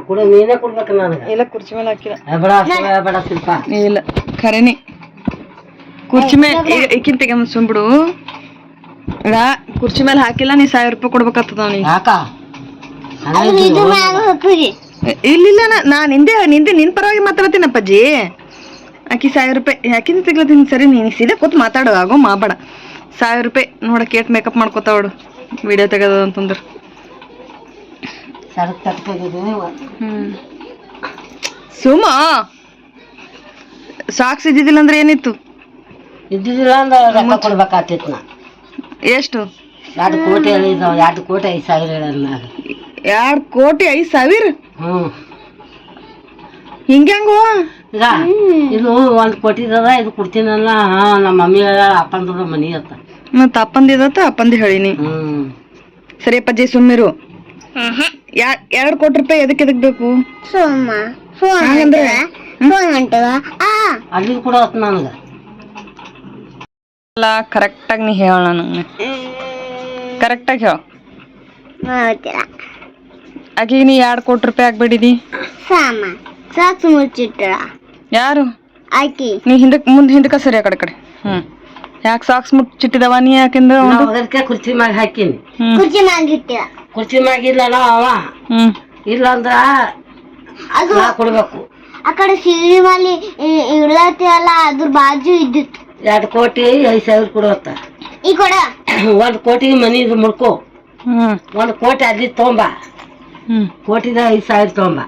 ಕೂಡ ನೀನೇ ಕೊಡ್ಬೇಕು ನನಗೆ. ಇಲ್ಲ ಕುರ್ಚಿ ಮೇಲೆ ಹಾಕಿಲ್ಲ. ಬೇಡ ಶಿಲ್ಪ. ಇಲ್ಲ ಖರೇನಿ ಕುರ್ಚಿ ಮೇಲೆ ಈಕಿನ ತೆಗೆಮ್ಮ ಸುಂಬಿಡು. ಕುರ್ಚಿ ಮೇಲೆ ಹಾಕಿಲ್ಲ, ನೀ 1000 ರೂಪಾಯಿ ಕೊಡ್ಬೇಕಾಗ್ತದ ಅವನಿಗೆ. ಇಲ್ಲ ನಾ ನಿಂದೆ ನಿನ್ ಪರವಾಗಿ ಮಾತಾಡ್ತೀನಿ ಅಪ್ಪಾಜಿ. ಆಕಿ 1000 ರೂಪಾಯಿ ಯಾಕಿಂದ ತೆಗ್ಲತ್ತೀನಿ. ಸರಿ ನೀನು ಸೀದಾ ಕೂತ್ ಮಾತಾಡು, ಆಗೋ ಮಾಡಬೇಡ. 1000 ರೂಪಾಯಿ ನೋಡ ಕೇಟ್ ಮೇಕಪ್ ಮಾಡ್ಕೋತಾವಡು ವಿಡಿಯೋ ತೆಗೆದ ಅಂತಂದ್ರ. ಸುಮ್ಮ ಸಾಕ್ಸ್ ಇದ್ದಿದ್ದಿಲ್ಲ ಅಂದ್ರೆ ಏನಿತ್ತು? ಇದ್ದಿದ್ದಿಲ್ಲ ಅಂದ್ರೆ ಕೊಡ್ಬೇಕಾಗ್ತಿತ್ತು. ನಾ ಎಷ್ಟು? 2 ಕೋಟಿ ಹೇಳಿದ್ದಾವ. 2 ಕೋಟಿ 5,000 ಹೇಳ. 2 ಕೋಟಿ 5,000? ಹಿಂಗ್ಯಾಂಗೋ ಈಗ ಇದು 1 ಕೋಟಿ ಇದ. ಇದು ಕೊಡ್ತೀನಲ್ಲ. ನಮ್ಮ ಮಮ್ಮಿ ಅಪ್ಪಂದ ಮನಿ ಅಂತ. ಮತ್ತ ಅಪ್ಪಂದಿದತ್ತ ಅಪ್ಪಂದಿ ಹೇಳಿನಿ. ಸರಿ ಅಪ್ಪಾಜಿ ಸುಮ್ಮಿರು. 2 ಕೋಟಿ ರೂಪಾಯಿ ಎದಕ್ ಬೇಕು? ಅಲ್ಲಿ ಕೂಡ ನನಗ ಕರೆಕ್ಟಾಗಿ ನೀ ಹೇಳ. ನಂಗೆ ಕರೆಕ್ಟಾಗಿ ಹೇಳ. ಆಕೆಗೆ ನೀ 2 ಕೋಟಿ ರೂಪಾಯಿ ಆಗ್ಬೇಡಿದಿ. ಯಾರು? ನೀ ಮುಂದೆ ಸರಿ ಆ ಕಡೆ. ಯಾಕೆ ಸಾಕ್ಸ್ ಮುಚ್ಚಿಟ್ಟಿದವ ನೀ? ಯಾಕೆಂದ್ರೆ ಕುರ್ಚಿ ಮ್ಯಾಗ ಹಾಕಿನಿ. ಕುರ್ಚಿ ಮ್ಯಾಗ ಇಲ್ಲ ಅವ. ಇಲ್ಲ ಅಂದ್ರ ಕೊಡ್ಬೇಕು. ಆ ಕಡೆ ಸೀರೆ ಮೇಲೆ ಇಡ್ಲತ್ತಿ ಅಲ್ಲ, ಅದ್ರ ಬಾಜು ಇದ್ದಿತ್ತು. 2 ಕೋಟಿ 5,000 ಕೊಡುವತ್ತ. ಈ ಕೊಡ 1 ಕೋಟಿ ಮನಿ ಮುಡ್ಕೋ. 1 ಕೋಟಿ ಅಲ್ಲಿ ತೊಂಬ. ಕೋಟಿದ 5,000 ತೊಂಬ.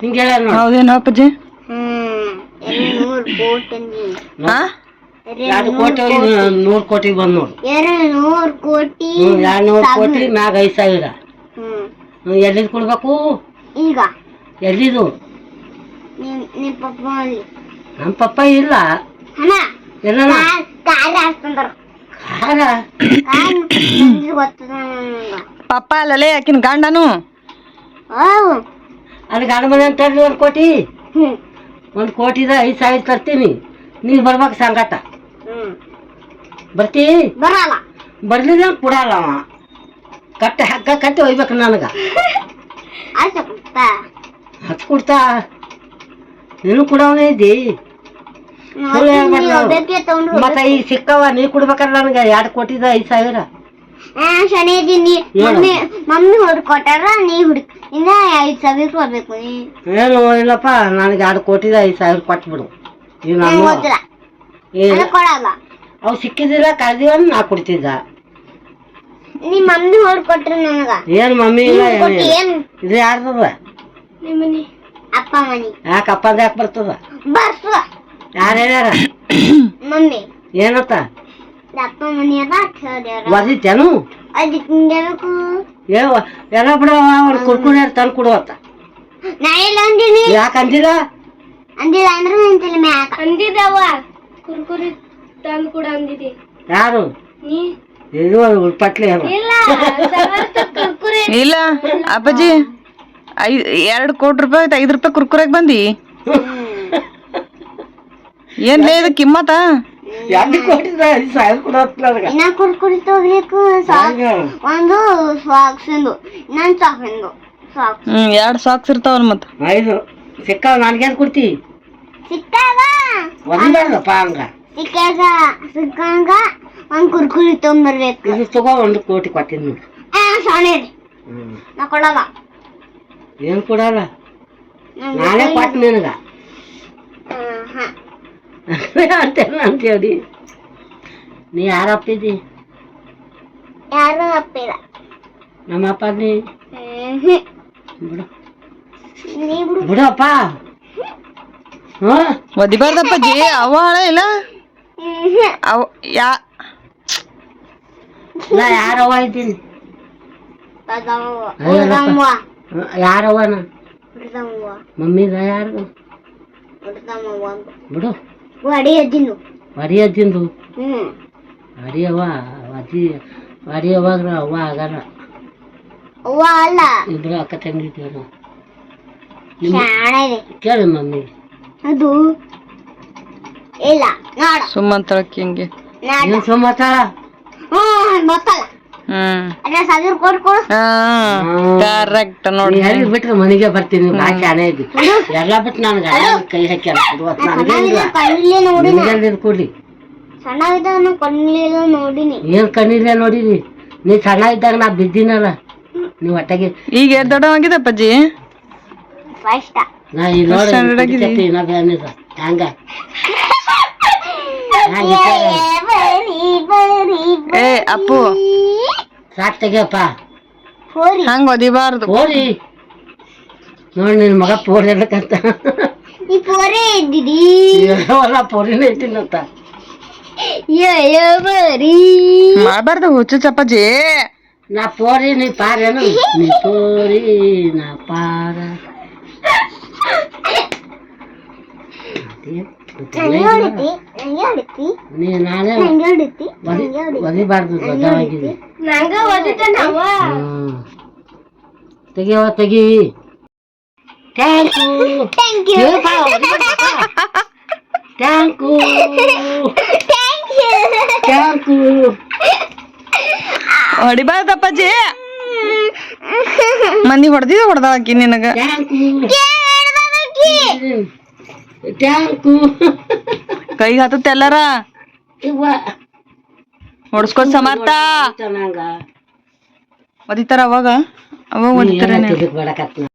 ಹಿಂಗೆ ಹೇಳ. ಹೌದೇನು ಅಪ್ಪಾಜಿ? 200 ಕೋಟಿ 2 ಕೋಟಿ 100 ಕೋಟಿ ಬಂದ್ ನೋಡು. 200 ಕೋಟಿ 200 ಕೋಟಿ ಮ್ಯಾಗ 5,000. ಎಲ್ಲಿದ್ ಕೊಡ್ಬೇಕು ಈಗ? ಎಲ್ಲಿದು? ನಿಮ್ಮ ಪಪ್ಪ ನಮ್ಮ ಪಪ್ಪ ಇಲ್ಲ. ಎಲ್ಲ ಪಪ್ಪ ಅಲ್ಲಲೇ ಆಕಿನ ಗಂಡನು. ಅಲ್ಲಿ ಗಂಡ ಮನೆ ಅಂತ 1 ಕೋಟಿ. 1 ಕೋಟಿದ 5,000 ತರ್ತೀನಿ. ನೀವ್ ಬರ್ಬೇಕು ಸಂಗಟ. ಬರ್ತಿ? ಬರಲ್ಲ. ಬರ್ಲಿಲ್ಲ ಕೊಡಲ್ಲ ಅವ. ಹಗ್ಗ ಕಟ್ಟಿ ಒಯ್ಬೇಕು ನನಗ. ಹತ್ತು ಕೊಡ್ತಾ ನೀನು ಕೊಡವನೇ ಇದ್ದಿ. ಮತ್ತೆ ಈಗ ಸಿಕ್ಕವ ನೀ ಕೊಡ್ಬೇಕಲ್ಲ ನನಗೆ. 2 ಕೋಟಿದ 5,000. ಮಮ್ಮಿ ಹುಡ್ಕೊಟ್ಟಾರ, ನೀ ಹುಡುಕ್ ಇನ್ನ 5,000 ಕೊಡ್ಬೇಕು. ಏನು ಇಲ್ಲಪ್ಪ, ನನಗೆ 2 ಕೋಟಿದ 5,000 ಕೊಟ್ಬಿಡು. ಕೊಡಲ್ಲ. ಅವು ಸಿಕ್ಕಿದಿಲ್ಲ ಕಳ್ದಿವ ನಾ ಕೊಡ್ತಿದ್ದ. ನಿಮ್ ಮಮ್ಮಿ ಹೊಡ್ಕೊಟ್ರಿ ನನಗ. ಏನ್ ಮಮ್ಮಿ ಇಲ್ಲ. ಇದು ಯಾರ್ದದ? ಅಪ್ಪ ಮನಿ. ಯಾಕೆ ಅಪ್ಪಂದ ಯಾಕೆ ಬರ್ತದ? ಬರ್ತದ. ಯಾರು ಹೇಳ್ಯಾರ? ಮಮ್ಮಿ. ಏನತ್ತ? ಅಪ್ಪ ಮನಿ ಅದ ಒದಿತೇನು? ಎಲ್ಲ ಬಿಡ. ಅವ್ರು ಕುರ್ಕುರಿ ತಂದು ಕೊಡುವತ್ತ. ನಾ ಇಲ್ಲ ಅಂದಿನಿ. ಯಾಕೆ ಅಂದಿಲ್ಲ? ಅಂದಿಲ್ಲ ಅಂದ್ರೆ ಅಂತಿಲ್ಲ ಮ್ಯಾಕ ಅಂದಿದವ. ಕುರ್ಕುರಿ ತಂದು ಕೂಡ ಅಂದಿದೆ. ಯಾರು? ಇದು ಪಟ್ಲಿ ಇಲ್ಲ ಅಪ್ಪಾಜಿ. 2 ಕೋಟಿ ರೂಪಾಯಿ 5 ರೂಪಾಯಿ ಕುರ್ಕುರೆಗೆ ಬಂದಿ. ಏನ್ಲೇ ಇದು ಕಿಮ್ಮತ್ತ? 2 ಕೋಟಿದ 5,000 ಕೊಡತ್ತ. ಇನ್ನ ಕುರ್ಕುರಿ ತಗೋಬೇಕು. ಒಂದು ಸಾಕ್ಸಿಂದು, ಇನ್ನೊಂದು ಸಾಕಿಂದು. 2 ಸಾಕ್ಸ್ ಇರ್ತಾವಲ್ಲ. ಮತ್ತ 5 ಸಿಕ್ಕಾವ. ನನ್ಗೇನ್ ಕೊಡ್ತಿ? ಸಿಕ್ಕಾಗ ಒಂದಪ್ಪ ಹಂಗ. ಸಿಕ್ಕಾಗ 1 ಕುರ್ಕುರಿ ತೊಗೊಂಬರ್ಬೇಕು. ಇದು ತಗೋ. 1 ಕೋಟಿ ಕೊಟ್ಟಿನಿ. ಸಣ್ಣ ನಾ ಕೊಡಲ್ಲ. ಏನ್ ಕೊಡಲ್ಲ? ನಾನೇ ಕೊಟ್ಟು ನಿನಗ ಅಂತೇಳಿ. ನೀ ಯಾರಪ್ಪಿದ್ದಿ? ಯಾರು ಅಪ್ಪಿಲ್ಲ. ನಮ್ಮ ಅಪ್ಪ ನೀ ಬಿಡು. ಬಿಡಪ್ಪ. ಒದಿಬಾರ್ದಪ್ಪಾಜಿ. ಅವ ಹಣ ಇಲ್ಲ. ನಾ ಯಾರವ್ವ ಇದ್ದೀನಿ? ಯಾರವ್ವನ? ಮಮ್ಮಿದ ಯಾರು? ಬಿಡು. ಅಡಿಯಜ್ಜಿಂದು. ಅಡಿಯವ್ವ ಅಡಿಯವ್ವಾಗ ಅವ್ವ ಆಗಲ್ಲ. ಇಬ್ರು ಅಕ್ಕ ತಂಗಿದ್ದೀವಿ. ಕೇಳಿ ಮಮ್ಮಿ. ಅದು ಇಲ್ಲ ಸುಮ್ಮಂತಳಕ್ಕೆ ಹಿಂಗೆ ಸುಮ್ಮತ್ತಾಳ. ಅಲ್ಲ 1000 ಕೊಟ್ಟು ಕೊಡು. ಕರೆಕ್ಟ್ ನೋಡಿ. ಎಲ್ಲಿ ಬಿಟ್ರೆ ಮನೆಗೆ ಬರ್ತೀನಿ ಭಾಳ ಶಾನೆ ಇದ್ದಿ ಎಲ್ಲ ಬಿಟ್ಟು ನಾನು ಕೈ ಹಾಕ್ಯಾರ ಕೊಡ್ಲಿ ಸಣ್ಣ ಇದ್ದಾಗ ಕಣ್ಣಿಲ್ಲ ನೋಡಿನಿ. ಏನ್ ಕಣ್ಣಿಲ್ಲ ನೋಡಿರಿ ನೀ ಸಣ್ಣ ಇದ್ದಾಗ ನಾ ಬಿದ್ದೀನಲ್ಲ ನೀವ್ ಒಟ್ಟಗೆ. ಈಗ ದೊಡ್ಡವಾಗಿದೆ ಅಪ್ಪಾಜಿ. ಫಸ್ಟ್ ನಾ ಈಗ ನೋಡಿ ಹಂಗ ಏ ಅಪ್ಪು ಸಾಕ್ ತೆಗಿಯಪ್ಪ ಹೋರಿ ಹಂಗ ಒದಿಬಾರ್ದು. ಹೋರಿ ನೋಡಿ ನಿನ್ ಮಗ ಪೋರ್ ಹೇಳಕಂತ ಈ ಪೋರೆ ಇದ್ದಿದಿ ಹೊಲ ಪೋರಿನ ಇಟ್ಟಿನಂತ ಬರೀ ಮಾಡಬಾರ್ದು ಹುಚ್ಚು ಅಪ್ಪಾಜಿ. ನಾ ಪೋರಿ ನೀ ಪಾರೇನು ನೀ ಪೋರಿ ನಾ ಪಾರ ನೀ ನಾನೇ ಒದಿಬಾರ್ದು ದೊಡ್ಡವಾಗಿದೆ. ತೆಗಿಯವ ತೆಗಿ. Thank you thank you thank you. ಹೊಡಿಬಾರ್ದು ಅಪ್ಪಾಜಿ. ಮಂದಿ ಹೊಡ್ದಾಕಿ ನಿನಗ. Thank you thank you. ಕೈಗೆ ಹತ್ತತ್ತ ಎಲ್ಲಾರ ಇವ್ವ ಹೊಡ್ಸ್ಕೊತ್ ಸಮರ್ಥ ಚೆನ್ನಾಗ ಒದಿತಾರ ಅವಾಗ ಒದಿತಾರ. ಬೇಡಕತ್ನ